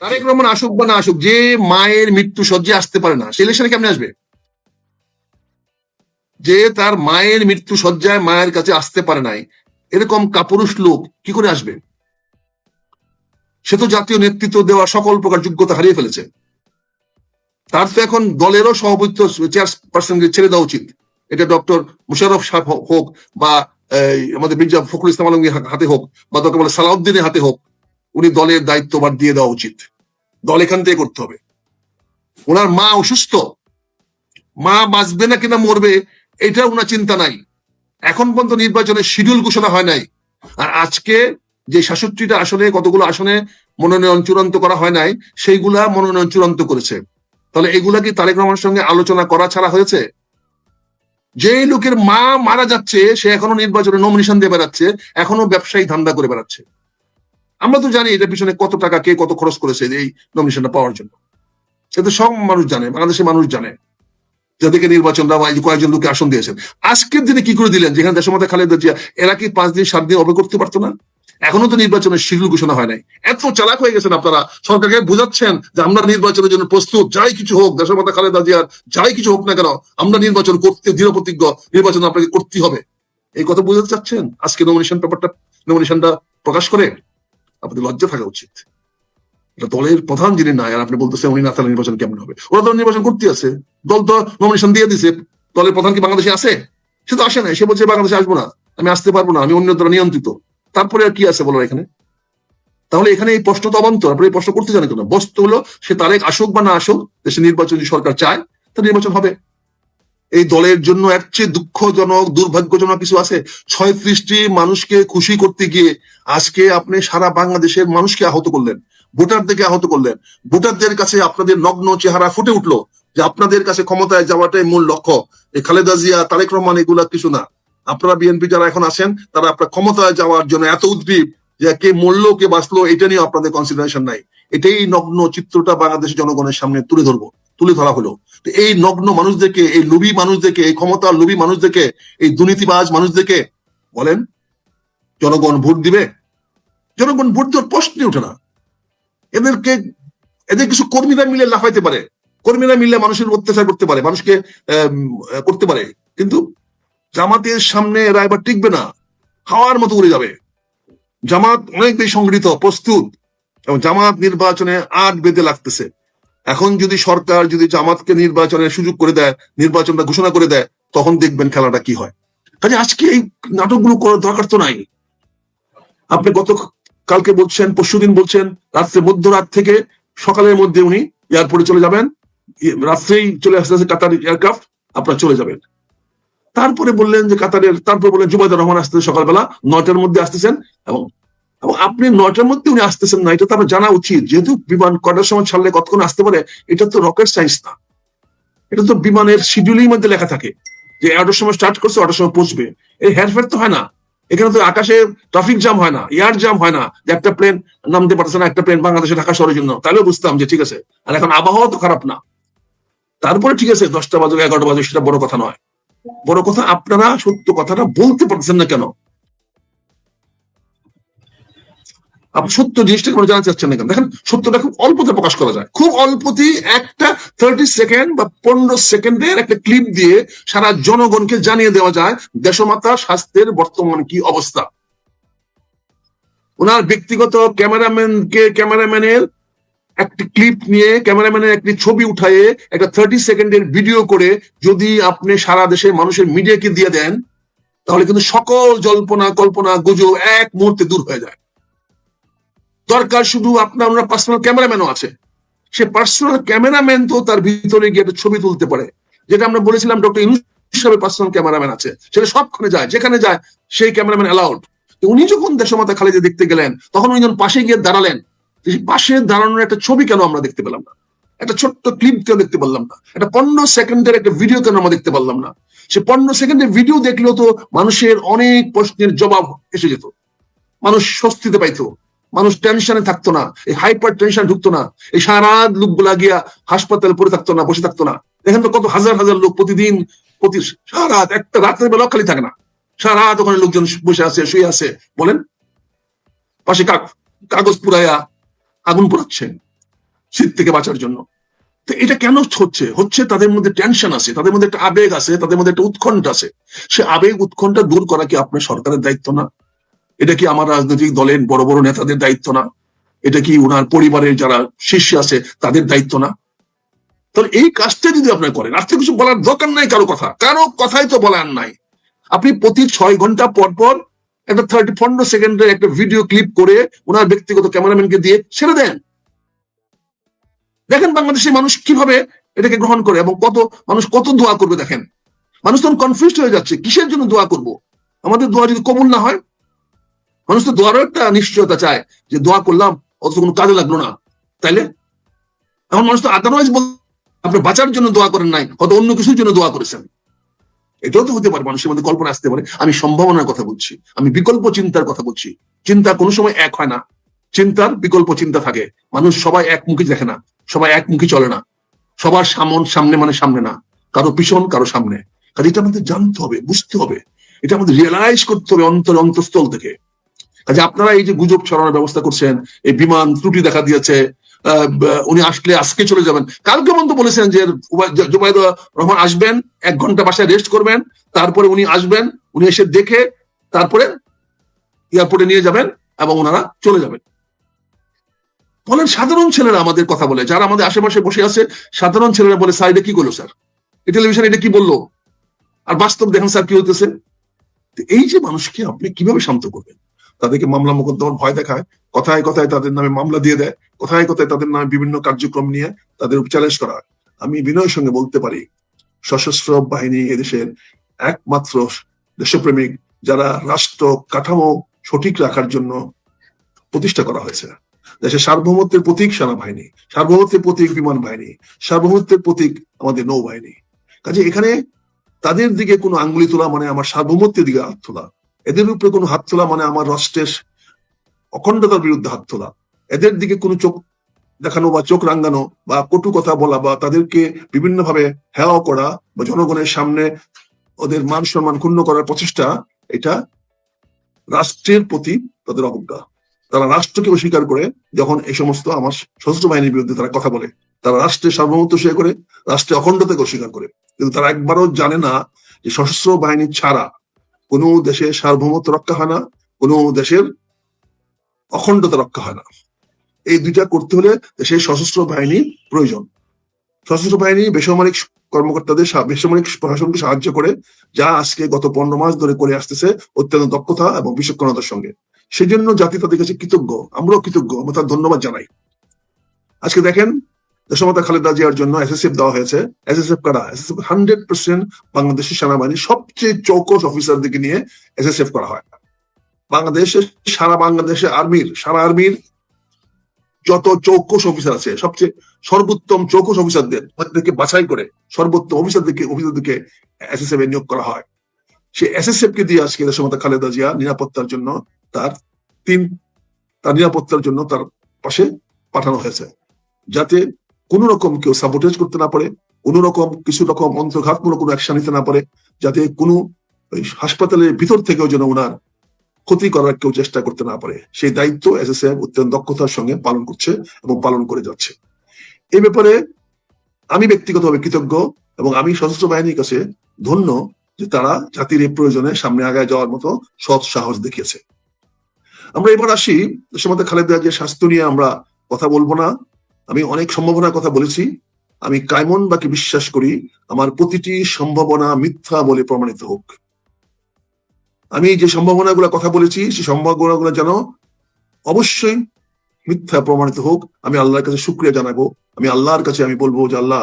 তারেক রহমান আসুক বা না আসুক, যে মায়ের মৃত্যু সজ্জায় আসতে পারে না, সে ইলেকশনে কেমনে আসবে? যে তার মায়ের মৃত্যু সজ্জায় মায়ের কাছে আসতে পারে নাই, এরকম কাপুরুষ লোক কি করে আসবে? সে তো জাতীয় নেতৃত্ব দেওয়া সকল প্রকার যোগ্যতা হারিয়ে ফেলেছে। তার তো এখন দলেরও সভাপতিত্ব চেয়ারপারসনকে ছেড়ে দেওয়া উচিত। এটা ডক্টর মুশাররফ সাহেব হোক, বা আমাদের মির্জা ফখরুল ইসলাম আলমগীর হাতে হোক, বা দরকার বলে সালাউদ্দিনের হাতে হোক, উনি দলের দায়িত্বভার দিয়ে দেওয়া উচিত। দল এখান থেকে করতে হবে। ওনার মা অসুস্থ, মা বাঁচবে না কিনা মরবে এটা ওনার চিন্তা নাই। এখন পর্যন্ত নির্বাচনের শিডিউল ঘোষণা হয় নাই। আর আজকে যে ৬৭টা আসনে, কতগুলো আসনে মনোনয়ন চূড়ান্ত করা হয় নাই, সেইগুলা মনোনয়ন চূড়ান্ত করেছে। তাহলে এগুলা কি তারেক রহমানের সঙ্গে আলোচনা করা ছাড়া হয়েছে? যে লোকের মা মারা যাচ্ছে সে এখনো নির্বাচনে নমিনেশন দিয়ে বেড়াচ্ছে, এখনো ব্যবসায়ী ধান্দা করে বেড়াচ্ছে। আমরা তো জানি এটার পিছনে কত টাকা কে কত খরচ করেছে এই নমিনেশনটা পাওয়ার জন্য। সেটা সব মানুষ জানে, বাংলাদেশের মানুষ জানে, যাদেরকে নির্বাচনটা কয়েকজন লোককে আসন দিয়েছেন। আজকের দিনে কি করে দিলেন, যেখানে দেশের মধ্যে খালেদা জিয়া, এরা কি 5 দিন 7 দিন অপেক্ষা করতে পারতো না? এখনো তো নির্বাচনের শিডিউল ঘোষণা হয় নাই। এত চালাক হয়ে গেছেন আপনারা, সরকারকে বোঝাচ্ছেন যে আমরা নির্বাচনের জন্য প্রস্তুত, যাই কিছু হোক, দেশের মধ্যে খালেদা জিয়ার যাই কিছু হোক না কেন, আমরা নির্বাচন করতে দৃঢ় প্রতিজ্ঞ, নির্বাচন আপনাকে করতে হবে, এই কথা বোঝাতে চাচ্ছেন। আজকে নমিনেশনটা প্রকাশ করে আপনাদের লজ্জা থাকা উচিত। এটা দলের প্রধান যিনি নাই, আর আপনি বলতেছেন উনি না থাকলে নির্বাচন কেমন হবে? ওরা তো নির্বাচন করতে আছে, দল তো নমিনেশন দিয়ে দিছে। দলের প্রধান কি বাংলাদেশে আছে? সে তো আসে নাই, সে বলছে বাংলাদেশে আসবো না, আমি আসতে পারবো না, আমি অন্য দ্বারা নিয়ন্ত্রিত। তারপরে আর কি আছে বলো এখানে? তাহলে এখানে এই প্রশ্ন তো অবান্তর, আপনি এই প্রশ্ন করতে জানেন কেন? বস্তু হলো সে তারেক আসুক বা না আসুক, দেশে নির্বাচন যদি সরকার চায় তা নির্বাচন হবে। এই দলের জন্য এক চেয়ে দুঃখজনক দুর্ভাগ্যজনক কিছু আছে? 36টি মানুষকে খুশি করতে গিয়ে আজকে আপনি সারা বাংলাদেশের মানুষকে আহত করলেন, ভোটারদেরকে আহত করলেন। ভোটারদের কাছে আপনাদের নগ্ন চেহারা ফুটে উঠলো যে আপনাদের কাছে ক্ষমতায় যাওয়াটাই মূল লক্ষ্য। এই খালেদা জিয়া, তারেক রহমান এগুলা কিছু না। আপনারা বিএনপি যারা এখন আছেন, তারা আপনার ক্ষমতায় যাওয়ার জন্য এত উদ্গ্রীব যে কে মরলো কে বাঁচলো এটা নিয়ে আপনাদের কনসিডারেশন নাই। এটাই নগ্ন চিত্রটা বাংলাদেশের জনগণের সামনে তুলে ধরা হলো। এই নগ্ন মানুষদেরকে, এই লোভী মানুষদেরকে, এই ক্ষমতার লোভী মানুষদেরকে, এই দুর্নীতিবাজ মানুষদেরকে বলেন জনগণ ভোট দিবে? জনগণ ভোট দেওয়ার প্রশ্নই ওঠে না। এদের কিছু কর্মীরা মিলে লাফাইতে পারে, কর্মীরা মিলে মানুষের অত্যাচার করতে পারে, মানুষকে করতে পারে, কিন্তু জামাতের সামনে এরা এবার টিকবে না, হাওয়ার মতো উড়ে যাবে। জামাত অনেক বেশি সংগঠিত, প্রস্তুত, এবং জামাত নির্বাচনে আট বেঁধে লাগতেছে। এখন যদি সরকার যদি জামাতকে নির্বাচনের সুযোগ করে দেয়, নির্বাচনটা ঘোষণা করে দেয়, তখন দেখবেন খেলাটা কি হয়। কাজে আজকে এই নাটকগুলো করার দরকার তো নাই। আপনি কালকে বলছেন, পরশুদিন বলছেন রাত্রে মধ্যরাত থেকে সকালের মধ্যে উনি এয়ারপোর্টে চলে যাবেন, রাত্রেই চলে আসতেছে কাতার এয়ারক্রাফট, আপনারা চলে যাবেন। তারপরে বললেন যে তারপরে বললেন জুবাইদুর রহমান আসতেছে সকালবেলা 9টার মধ্যে আসতেছেন, এবং আপনি 9টার মধ্যে উনি আসতেছেন না, এটা তো আপনার জানা উচিত। যেহেতু বিমান কটার সময় ছাড়লে কতক্ষণ আসতে পারে, এটা তো রকেট সায়েন্স না, এটা তো বিমানের শিডিউলের মধ্যে লেখা থাকে যে 11টার সময় স্টার্ট করছে 8টার সময় পৌঁছবে। এই হেরফের তো হয় না। এখানে তো আকাশে ট্রাফিক জ্যাম হয় না, এয়ার জ্যাম হয় না, যে একটা প্লেন নামতে পারছে না, একটা প্লেন বাংলাদেশে ঢাকা শহরের জন্য, তাহলেও বুঝতাম যে ঠিক আছে। আর এখন আবহাওয়া তো খারাপ না, তারপরে ঠিক আছে 10টা বাজে 11টা বাজে, সেটা বড় কথা নয়। বড় কথা আপনারা সত্য কথাটা বলতে পারছেন না কেন? আপনি সত্য জিনিসটা কোনো জানতে চাচ্ছেন না কেন? দেখেন, সত্যটা খুব অল্পতে প্রকাশ করা যায়, খুব অল্পতেই একটা 30 সেকেন্ড বা 15 সেকেন্ডের একটা ক্লিপ দিয়ে সারা জনগণকে জানিয়ে দেওয়া যায় দেশমাতার স্বাস্থ্যের বর্তমান কি অবস্থা। ওনার ব্যক্তিগত ক্যামেরাম্যানের একটি ক্লিপ নিয়ে, ক্যামেরাম্যানের একটি ছবি উঠায়ে একটা 30 সেকেন্ডের ভিডিও করে যদি আপনি সারা দেশের মানুষের মিডিয়াকে দিয়ে দেন, তাহলে কিন্তু সকল জল্পনা কল্পনা গুজব এক মুহূর্তে দূর হয়ে যায়। দরকার শুধু আপনার পার্সোনাল ক্যামেরাম্যানও আছে, সে পার্সোনাল ক্যামেরাম্যান তো তার ভিতরে গিয়ে একটা ছবি তুলতে পারে, যেটা আমরা বলেছিলাম ডক্টর ইউনূস সাহেবের পার্সোনাল ক্যামেরাম্যান আছে, সেটা সবখানে যায়, যেখানে যায় সেই ক্যামেরাম্যান অ্যালাউড। উনি যখন দেশমাতা খালেদা দেখতে গেলেন, তখন উনি যখন পাশে গিয়ে দাঁড়ালেন, পাশে দাঁড়ানোর একটা ছবি কেন আমরা দেখতে পেলাম না? একটা ছোট্ট ক্লিপ কেন দেখতে পারলাম না? একটা 15 সেকেন্ডের একটা ভিডিও কেন আমরা দেখতে পারলাম না? সে 15 সেকেন্ডের ভিডিও দেখলেও তো মানুষের অনেক প্রশ্নের জবাব এসে যেত, মানুষ স্বস্তিতে পাইতো, মানুষ টেনশনে থাকতো না, এই হাইপার টেনশন ঢুকতো না, এই সারা লোকগুলা গিয়া হাসপাতালে পড়ে থাকতো না, বসে থাকতো না। দেখেন তো কত হাজার হাজার লোক প্রতিদিন সারা রাত, একটা রাত্রের বেলা খালি থাকে না, সারা রাত ওখানে লোকজন বসে আছে, শুয়ে আছে, বলেন পাশে কাগজ পুরাইয়া আগুন পোড়াচ্ছেন। শীত থেকে বাঁচার জন্য। তো এটা কেন হচ্ছে তাদের মধ্যে টেনশন আছে, তাদের মধ্যে একটা আবেগ আছে, তাদের মধ্যে একটা উৎকণ্ঠা আছে। সে আবেগ উৎকণ্ঠা দূর করা কি আপনার সরকারের দায়িত্ব না? এটা কি আমার রাজনৈতিক দলের বড় বড় নেতাদের দায়িত্ব না? এটা কি ওনার পরিবারের যারা শীর্ষে আছে তাদের দায়িত্ব না? তাহলে এই কাজটা যদি আপনার করেন, আর তো কিছু বলার দরকার নাই, কারো কথাই তো বলার নাই। আপনি প্রতি 6 ঘন্টা পর পর একটা 30-15 সেকেন্ডের একটা ভিডিও ক্লিপ করে ওনার ব্যক্তিগত ক্যামেরাম্যানকে দিয়ে ছেড়ে দেন। দেখেন বাংলাদেশের মানুষ কিভাবে এটাকে গ্রহণ করে এবং মানুষ কত দোয়া করবে। দেখেন মানুষ তখন কনফিউজ হয়ে যাচ্ছে, কিসের জন্য দোয়া করব? আমাদের দোয়া যদি কবুল না হয়, মানুষ তো দোয়ারও একটা নিশ্চয়তা চায় যে দোয়া করলাম অত কোনো কাজে লাগলো না, তাইলে এখন মানুষ তো আদারওয়াইজ আপনি বাঁচার জন্য দোয়া করেন নাই, হয়তো অন্য কিছুর জন্য দোয়া করেছেন। এটাও তো হতে পারে, মানুষের মধ্যে কল্পনা আসতে পারে। আমি সম্ভাবনার কথা বলছি, আমি বিকল্প চিন্তার কথা বলছি। চিন্তা কোনো সময় এক হয় না, চিন্তার বিকল্প চিন্তা থাকে। মানুষ সবাই একমুখী দেখে না, সবাই একমুখী চলে না, সবার সামনে মানে সামনে না, কারো পিছন কারো সামনে। কাজে এটা আমাদের জানতে হবে, বুঝতে হবে, এটা আমাদের রিয়েলাইজ করতে হবে অন্তঃস্থল থেকে। কাজে আপনারা এই যে গুজব ছড়ানোর ব্যবস্থা করছেন, এই বিমান ত্রুটি দেখা দিয়েছে, উনি আসলে আজকে চলে যাবেন, কালকে পর্যন্ত বলেছেন যে জুবাইদুর রহমান আসবেন, 1 ঘন্টা বাসায় রেস্ট করবেন, তারপরে উনি আসবেন, উনি এসে দেখে তারপরে এয়ারপোর্টে নিয়ে যাবেন এবং ওনারা চলে যাবেন। বলেন সাধারণ ছেলেরা আমাদের কথা বলে, যারা আমাদের আশেপাশে বসে আছে, সাধারণ ছেলেরা বলে স্যার এটা কি করলো, স্যার এই টেলিভিশন এটা কি বললো, আর বাস্তব দেখেন স্যার কি হইতেছে। এই যে মানুষকে আপনি কিভাবে শান্ত করবেন? তাদেরকে মামলা মোকদ্দমার ভয় দেখায়, কথায় কথায় তাদের নামে মামলা দিয়ে দেয়, কথায় কথায় তাদের নামে বিভিন্ন কার্যক্রম নিয়ে তাদের চ্যালেঞ্জ করা হয়। আমি বিনয়ের সঙ্গে বলতে পারি, সশস্ত্র বাহিনী এদেশের একমাত্র দেশপ্রেমিক, যারা রাষ্ট্র কাঠামো সঠিক রাখার জন্য প্রতিষ্ঠা করা হয়েছে। দেশের সার্বভৌমত্বের প্রতীক সেনাবাহিনী, সার্বভৌমত্বের প্রতীক বিমান বাহিনী, সার্বভৌমত্বের প্রতীক আমাদের নৌবাহিনী। কাজে এখানে তাদের দিকে কোনো আঙ্গুলি তোলা মানে আমার সার্বভৌমত্বের দিকে হাত তোলা, এদের উপরে কোনো হাত তোলা মানে আমার রাষ্ট্রের অখণ্ডতার বিরুদ্ধে হাত তোলা, এদের দিকে কোনো চোখ দেখানো বা চোখ রাঙ্গানো বা কটু কথা বলা বা তাদেরকে বিভিন্ন ভাবে হেয় করা বা জনগণের সামনে ওদের মান সম্মান ক্ষুণ্ণ করার প্রচেষ্টা, এটা রাষ্ট্রের প্রতি তাদের অবজ্ঞা। তারা রাষ্ট্রকে অস্বীকার করে যখন এই সমস্ত আমার সশস্ত্র বাহিনীর বিরুদ্ধে তারা কথা বলে, তারা রাষ্ট্রের সার্বভৌমত্ব স্বীকার করে, রাষ্ট্রের অখণ্ডতাকে অস্বীকার করে, কিন্তু তারা একবারও জানে না যে সশস্ত্র বাহিনী ছাড়া কোনো দেশের সার্বভৌমত্ব রক্ষা হয় না, কোনো দেশের অখণ্ডতা রক্ষা হয় না। এই দুইটা করতে হলে দেশের সশস্ত্র বাহিনী প্রয়োজন। সশস্ত্র বাহিনী বেসামরিক কর্মকর্তাদের, বেসামরিক প্রশাসনকে সাহায্য করে, যা আজকে গত 15 মাস ধরে করে আসতেছে অত্যন্ত দক্ষতা এবং বিচক্ষণতার সঙ্গে। সেজন্য জাতি তাদের কাছে কৃতজ্ঞ, আমরাও কৃতজ্ঞ, আমরা তার ধন্যবাদ জানাই। আজকে দেখেন দেশমাতা খালেদা জিয়ার জন্য এসএসএফ দেওয়া হয়েছে। এসএসএফ কারা? এসএসএফ 100% বাংলাদেশের সেনাবাহিনীর সবচেয়ে চৌকস অফিসারদেরকে নিয়ে এসএসএফ করা হয়। বাংলাদেশের সারা আর্মির যত চৌকস অফিসার আছে, সবচেয়ে সর্বোত্তম চৌকস অফিসারদেরকে বাছাই করে সর্বোত্তম অফিসারদেরকে এসএসএফ এ নিয়োগ করা হয়। সে এসএসএফ কে দিয়ে আজকে দেশমাতা খালেদা জিয়া নিরাপত্তার জন্য তার নিরাপত্তার জন্য তার পাশে পাঠানো হয়েছে, যাতে কোন রকম কেউ সাবোটেজ করতে না পারে, কোন রকম কিছু রকম অন্তর্ঘাতমূলক কোনো অ্যাকশন নিতে না পারে, যাতে কোনো হাসপাতালের ভিতর থেকেও যেন ওনার ক্ষতি করার কেউ চেষ্টা করতে না পারে। সেই দায়িত্ব এসএসএফ অত্যন্ত দক্ষতার সঙ্গে পালন করছে এবং পালন করে যাচ্ছে। এই ব্যাপারে আমি ব্যক্তিগতভাবে কৃতজ্ঞ এবং আমি সশস্ত্র বাহিনীর কাছে ধন্য যে তারা জাতির এই প্রয়োজনে সামনে আগায় যাওয়ার মতো সৎ সাহস দেখিয়েছে। আমরা এবার আসি দেশমাতা খালেদা জিয়ার স্বাস্থ্য নিয়ে আমরা কথা বলবো না। আমি অনেক সম্ভাবনার কথা বলেছি। আমি কায়মন বাকি বিশ্বাস করি আমার প্রতিটি সম্ভাবনা মিথ্যা বলে প্রমাণিত হোক। আমি যে সম্ভাবনাগুলো কথা বলেছি সেই সম্ভাবনাগুলো যেন অবশ্যই মিথ্যা প্রমাণিত হোক। আমি আল্লাহর কাছে শুকরিয়া জানাবো। আমি আল্লাহর কাছে আমি বলবো যে আল্লাহ,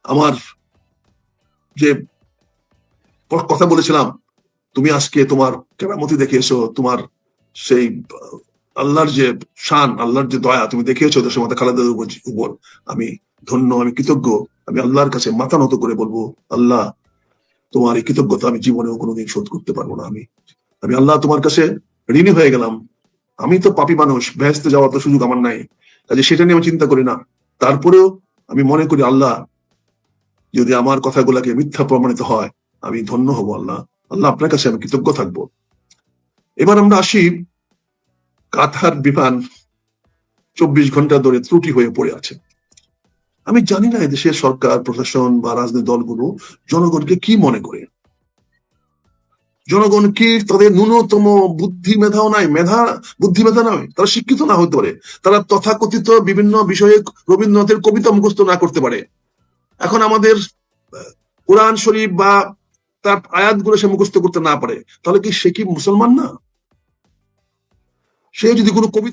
আমার যে কথা বলেছিলাম তুমি আজকে তোমার কেরামতি দেখিয়েছো, তোমার সেই আল্লাহর যে শান, আল্লাহর যে দয়া তুমি দেখিয়েছো দেশমাতা খালেদার উপর, আমি ধন্য, আমি কৃতজ্ঞ। আমি আল্লাহর কাছে মাথা নত করে বলবো, আল্লাহ তোমার এই কৃতজ্ঞতা আমি জীবনেও কোনোদিন শোধ করতে পারবো না। আমি আল্লাহ তোমার কাছে ঋণী হয়ে গেলাম। আমি তো পাপী মানুষ, বেহেশতে যাওয়ার তো সুযোগ আমার নাই, কাজে সেটা নিয়ে আমি চিন্তা করি না। তারপরেও আমি মনে করি আল্লাহ, যদি আমার কথাগুলাকে মিথ্যা প্রমাণিত হয় আমি ধন্য হব। আল্লাহ আপনার কাছে আমি কৃতজ্ঞ থাকবো। এবার আমরা আসি কাতার বিমান 24 ঘন্টা ধরে ত্রুটি হয়ে পড়ে আছে। আমি জানি না দেশের সরকার, প্রশাসন বা রাজনৈতিক দলগুলো জনগণকে কি মনে করে। জনগণ কি তাদের ন্যূনতম বুদ্ধি মেধাও নাই? বুদ্ধি মেধা নয়, তারা শিক্ষিত না হতে পারে, তারা তথাকথিত বিভিন্ন বিষয়ে রবীন্দ্রনাথের কবিতা মুখস্থ না করতে পারে। এখন আমাদের কোরআন শরীফ বা তার আয়াতগুলো সে মুখস্থ করতে না পারে, তাহলে কি সে কি মুসলমান না? সে যদি কোনো কবিতা